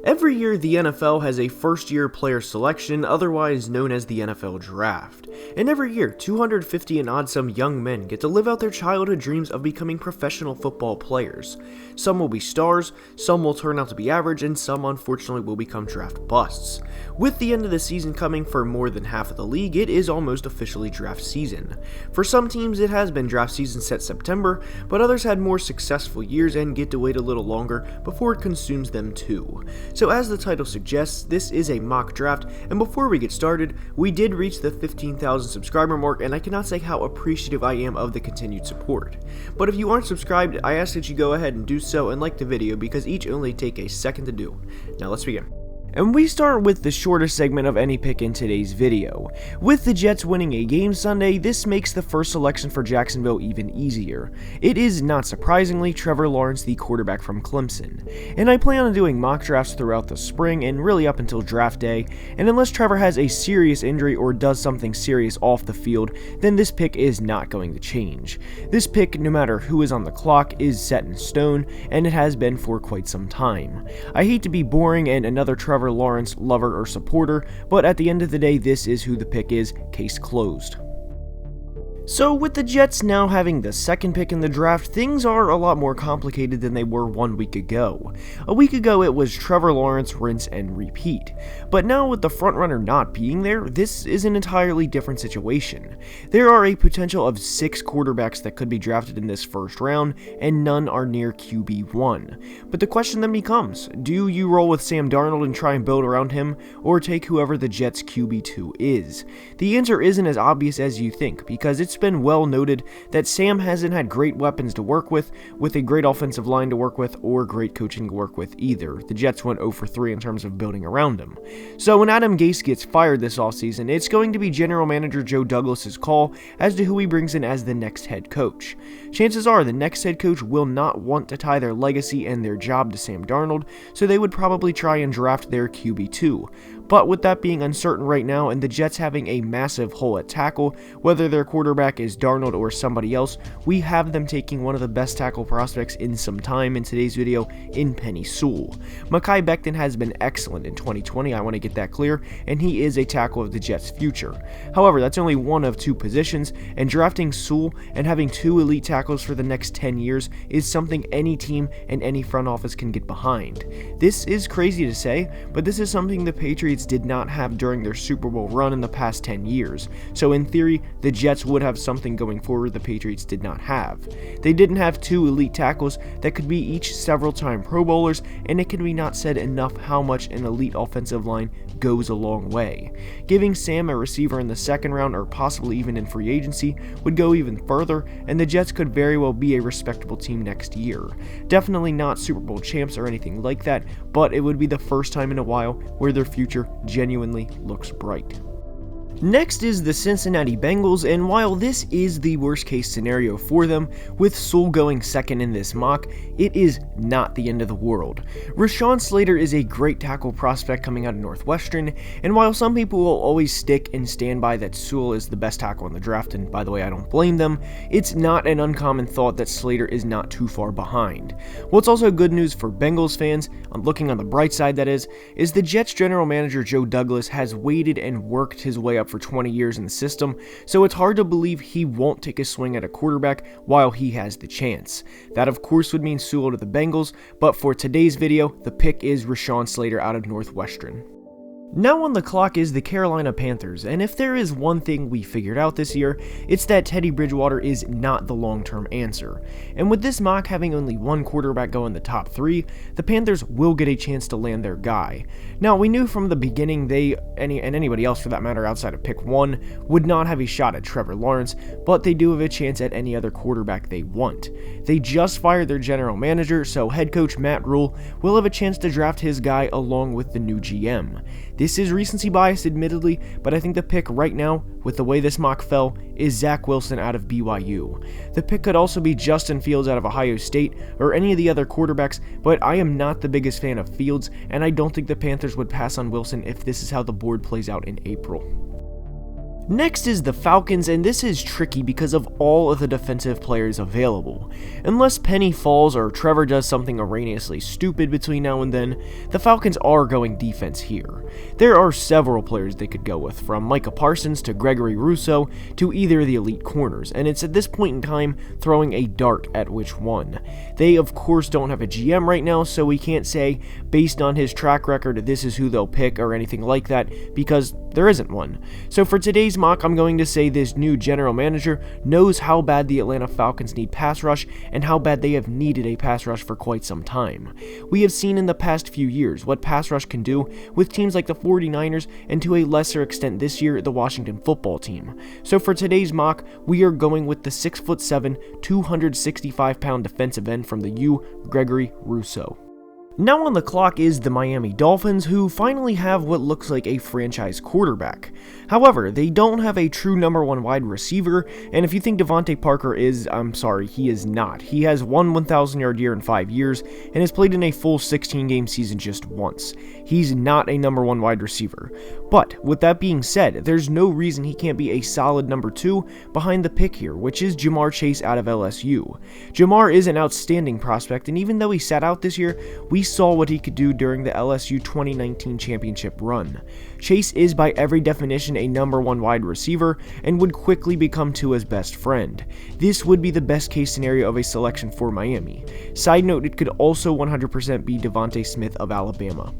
Every year, the NFL has a first-year player selection, otherwise known as the NFL Draft. And every year, 250 and odd some young men get to live out their childhood dreams of becoming professional football players. Some will be stars, some will turn out to be average, and some unfortunately will become draft busts. With the end of the season coming for more than half of the league, it is almost officially draft season. For some teams, it has been draft season set September, but others had more successful years and get to wait a little longer before it consumes them too. So as the title suggests, this is a mock draft, and before we get started, we did reach the 15,000 subscriber mark, and I cannot say how appreciative I am of the continued support. But if you aren't subscribed, I ask that you go ahead and do so and like the video because each only take a second to do. Now let's begin. And we start with the shortest segment of any pick in today's video. With the Jets winning a game Sunday, this makes the first selection for Jacksonville even easier. It is, not surprisingly, Trevor Lawrence, the quarterback from Clemson. And I plan on doing mock drafts throughout the spring and really up until draft day, and unless Trevor has a serious injury or does something serious off the field, then this pick is not going to change. This pick, no matter who is on the clock, is set in stone, and it has been for quite some time. I hate to be boring and another Trevor Lawrence lover or supporter, but at the end of the day, this is who the pick is, case closed. So with the Jets now having the second pick in the draft, things are a lot more complicated than they were 1 week ago. A week ago it was Trevor Lawrence, rinse and repeat. But now with the frontrunner not being there, this is an entirely different situation. There are a potential of 6 quarterbacks that could be drafted in this first round, and none are near QB1. But the question then becomes, do you roll with Sam Darnold and try and build around him, or take whoever the Jets QB2 is? The answer isn't as obvious as you think, because it's been well noted that Sam hasn't had great weapons to work with a great offensive line to work with, or great coaching to work with either. The Jets went 0 for 3 in terms of building around him. So when Adam Gase gets fired this offseason, it's going to be general manager Joe Douglas's call as to who he brings in as the next head coach. Chances are the next head coach will not want to tie their legacy and their job to Sam Darnold, so they would probably try and draft their QB2. But with that being uncertain right now and the Jets having a massive hole at tackle, whether their quarterback is Darnold or somebody else, we have them taking one of the best tackle prospects in some time in today's video in Penei Sewell. Mekhi Becton has been excellent in 2020, I want to get that clear, and he is a tackle of the Jets' future. However, that's only one of 2 positions, and drafting Sewell and having 2 elite tackles for the next 10 years is something any team and any front office can get behind. This is crazy to say, but this is something the Patriots did not have during their Super Bowl run in the past 10 years. So in theory, the Jets would have something going forward the Patriots did not have. They didn't have 2 elite tackles that could be each several-time Pro Bowlers, and it can be not said enough how much an elite offensive line goes a long way. Giving Sam a receiver in the second round or possibly even in free agency would go even further, and the Jets could very well be a respectable team next year. Definitely not Super Bowl champs or anything like that, but it would be the first time in a while where their future genuinely looks bright. Next is the Cincinnati Bengals, and while this is the worst case scenario for them, with Sewell going second in this mock, it is not the end of the world. Rashawn Slater is a great tackle prospect coming out of Northwestern, and while some people will always stick and stand by that Sewell is the best tackle in the draft, and by the way I don't blame them, it's not an uncommon thought that Slater is not too far behind. What's also good news for Bengals fans, looking on the bright side that is the Jets general manager Joe Douglas has waited and worked his way up for 20 years in the system, so it's hard to believe he won't take a swing at a quarterback while he has the chance. That of course would mean Sewell to the Bengals, but for today's video, the pick is Rashawn Slater out of Northwestern. Now on the clock is the Carolina Panthers, and if there is one thing we figured out this year, it's that Teddy Bridgewater is not the long-term answer. And with this mock having only 1 quarterback go in the top 3, the Panthers will get a chance to land their guy. Now, we knew from the beginning they, and anybody else for that matter outside of pick 1, would not have a shot at Trevor Lawrence, but they do have a chance at any other quarterback they want. They just fired their general manager, so head coach Matt Rule will have a chance to draft his guy along with the new GM. This is recency bias admittedly, but I think the pick right now, with the way this mock fell, is Zach Wilson out of BYU. The pick could also be Justin Fields out of Ohio State, or any of the other quarterbacks, but I am not the biggest fan of Fields, and I don't think the Panthers would pass on Wilson if this is how the board plays out in April. Next is the Falcons, and this is tricky because of all of the defensive players available. Unless Penny falls or Trevor does something erroneously stupid between now and then, the Falcons are going defense here. There are several players they could go with, from Micah Parsons to Gregory Rousseau to either of the elite corners, and it's at this point in time throwing a dart at which one. They of course don't have a GM right now, so we can't say, based on his track record, this is who they'll pick or anything like that, because there isn't one. So for today's mock, I'm going to say this new general manager knows how bad the Atlanta Falcons need pass rush and how bad they have needed a pass rush for quite some time. We have seen in the past few years what pass rush can do with teams like the 49ers and to a lesser extent this year the Washington football team. So for today's mock, we are going with the 6'7", 265-pound defensive end from the U, Gregory Rousseau. Now on the clock is the Miami Dolphins, who finally have what looks like a franchise quarterback. However, they don't have a true number one wide receiver, and if you think Devontae Parker is, I'm sorry, he is not. He has one 1,000-yard year in 5 years, and has played in a full 16-game season just once. He's not a number one wide receiver. But, with that being said, there's no reason he can't be a solid number 2 behind the pick here, which is Ja'Marr Chase out of LSU. Ja'Marr is an outstanding prospect, and even though he sat out this year, we saw what he could do during the LSU 2019 championship run. Chase is by every definition a number 1 wide receiver and would quickly become Tua's best friend. This would be the best case scenario of a selection for Miami. Side note, it could also 100% be Devontae Smith of Alabama.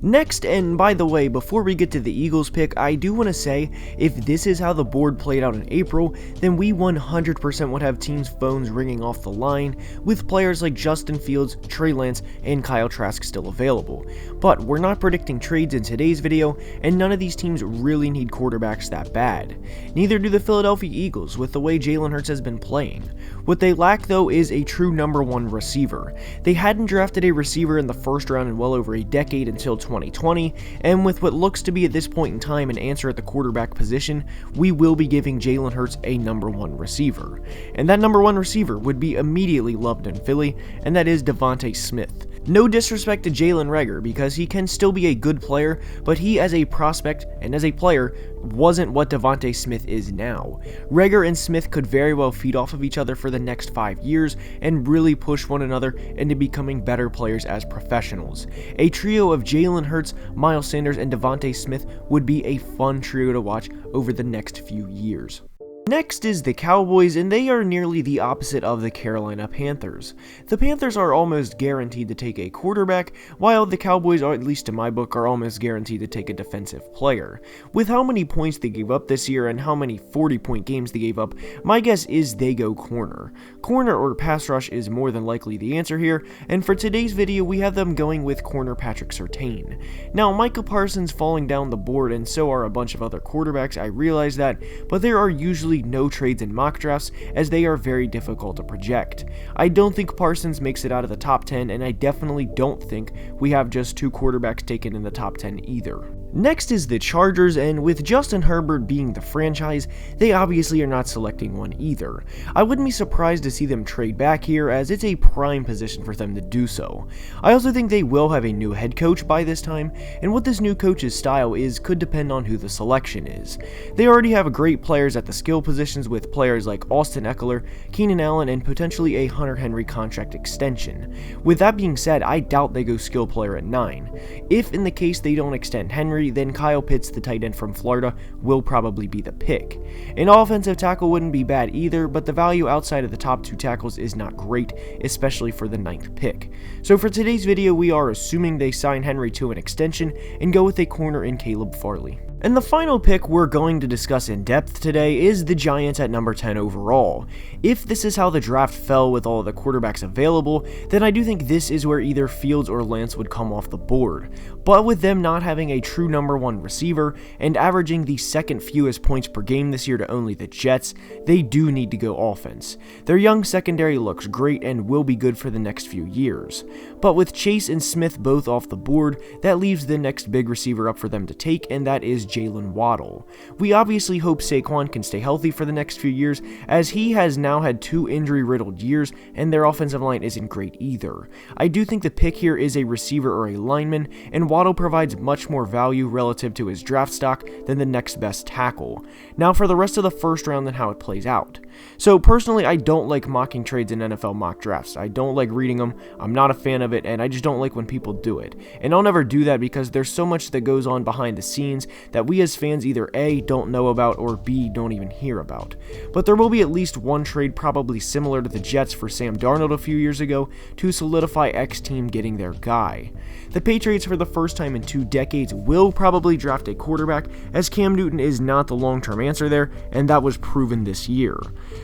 Next, and by the way, before we get to the Eagles pick, I do want to say, if this is how the board played out in April, then we 100% would have teams' phones ringing off the line, with players like Justin Fields, Trey Lance, and Kyle Trask still available. But we're not predicting trades in today's video, and none of these teams really need quarterbacks that bad. Neither do the Philadelphia Eagles, with the way Jalen Hurts has been playing. What they lack, though, is a true number 1 receiver. They hadn't drafted a receiver in the first round in well over a decade until 2020, and with what looks to be at this point in time an answer at the quarterback position, we will be giving Jalen Hurts a number 1 receiver. And that number 1 receiver would be immediately loved in Philly, and that is Devontae Smith. No disrespect to Jalen Reagor, because he can still be a good player, but he as a prospect and as a player wasn't what Devontae Smith is now. Reagor and Smith could very well feed off of each other for the next 5 years and really push one another into becoming better players as professionals. A trio of Jalen Hurts, Miles Sanders, and Devontae Smith would be a fun trio to watch over the next few years. Next is the Cowboys, and they are nearly the opposite of the Carolina Panthers. The Panthers are almost guaranteed to take a quarterback, while the Cowboys, or at least in my book, are almost guaranteed to take a defensive player. With how many points they gave up this year and how many 40-point games they gave up, my guess is they go corner. Corner or pass rush is more than likely the answer here, and for today's video we have them going with corner Patrick Surtain. Now, Micah Parsons falling down the board, and so are a bunch of other quarterbacks, I realize that, but there are usually no trades in mock drafts, as they are very difficult to project. I don't think Parsons makes it out of the top 10, and I definitely don't think we have just 2 quarterbacks taken in the top 10 either. Next is the Chargers, and with Justin Herbert being the franchise, they obviously are not selecting one either. I wouldn't be surprised to see them trade back here, as it's a prime position for them to do so. I also think they will have a new head coach by this time, and what this new coach's style is could depend on who the selection is. They already have great players at the skill positions with players like Austin Eckler, Keenan Allen, and potentially a Hunter Henry contract extension. With that being said, I doubt they go skill player at 9. If in the case they don't extend Henry, then Kyle Pitts, the tight end from Florida, will probably be the pick. An offensive tackle wouldn't be bad either, but the value outside of the top 2 tackles is not great, especially for the 9th pick. So for today's video, we are assuming they sign Henry to an extension and go with a corner in Caleb Farley. And the final pick we're going to discuss in depth today is the Giants at number 10 overall. If this is how the draft fell with all of the quarterbacks available, then I do think this is where either Fields or Lance would come off the board. But with them not having a true number 1 receiver and averaging the 2nd fewest points per game this year to only the Jets, they do need to go offense. Their young secondary looks great and will be good for the next few years. But with Chase and Smith both off the board, that leaves the next big receiver up for them to take, and that is Jalen Waddle. We obviously hope Saquon can stay healthy for the next few years, as he has now had 2 injury-riddled years, and their offensive line isn't great either. I do think the pick here is a receiver or a lineman, and Waddle provides much more value relative to his draft stock than the next best tackle. Now for the rest of the first round and how it plays out. So personally, I don't like mocking trades in NFL mock drafts. I don't like reading them, I'm not a fan of it, and I just don't like when people do it. And I'll never do that because there's so much that goes on behind the scenes that we as fans either A, don't know about, or B, don't even hear about. But there will be at least one trade probably similar to the Jets for Sam Darnold a few years ago to solidify X team getting their guy. The Patriots for the first time in 2 decades will probably draft a quarterback, as Cam Newton is not the long-term answer there, and that was proven this year.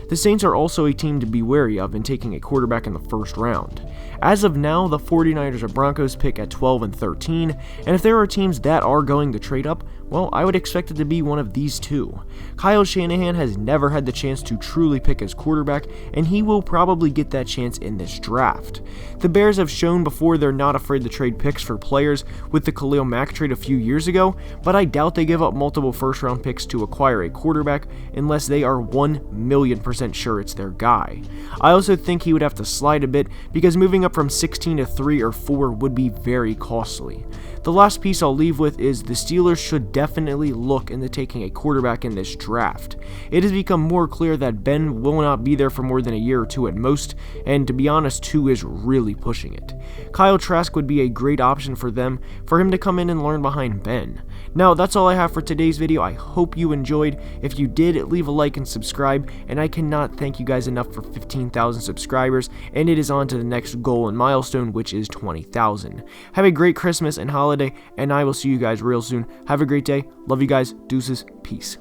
The Saints are also a team to be wary of in taking a quarterback in the first round. As of now, the 49ers or Broncos pick at 12 and 13, and if there are teams that are going to trade up, well, I would expect it to be one of these two. Kyle Shanahan has never had the chance to truly pick his quarterback, and he will probably get that chance in this draft. The Bears have shown before they're not afraid to trade picks for players with the Khalil Mack trade a few years ago, but I doubt they give up multiple first-round picks to acquire a quarterback unless they are 1,000,000% sure it's their guy. I also think he would have to slide a bit because moving up from 16 to 3 or 4 would be very costly. The last piece I'll leave with is the Steelers should definitely look into taking a quarterback in this draft. It has become more clear that Ben will not be there for more than a year or 2 at most, and to be honest, 2 is really pushing it. Kyle Trask would be a great option for them, for him to come in and learn behind Ben. Now, that's all I have for today's video. I hope you enjoyed. If you did, leave a like and subscribe, and I cannot thank you guys enough for 15,000 subscribers, and it is on to the next goal and milestone, which is 20,000. Have a great Christmas and holiday, and I will see you guys real soon. Have a great day. Love you guys. Deuces. Peace.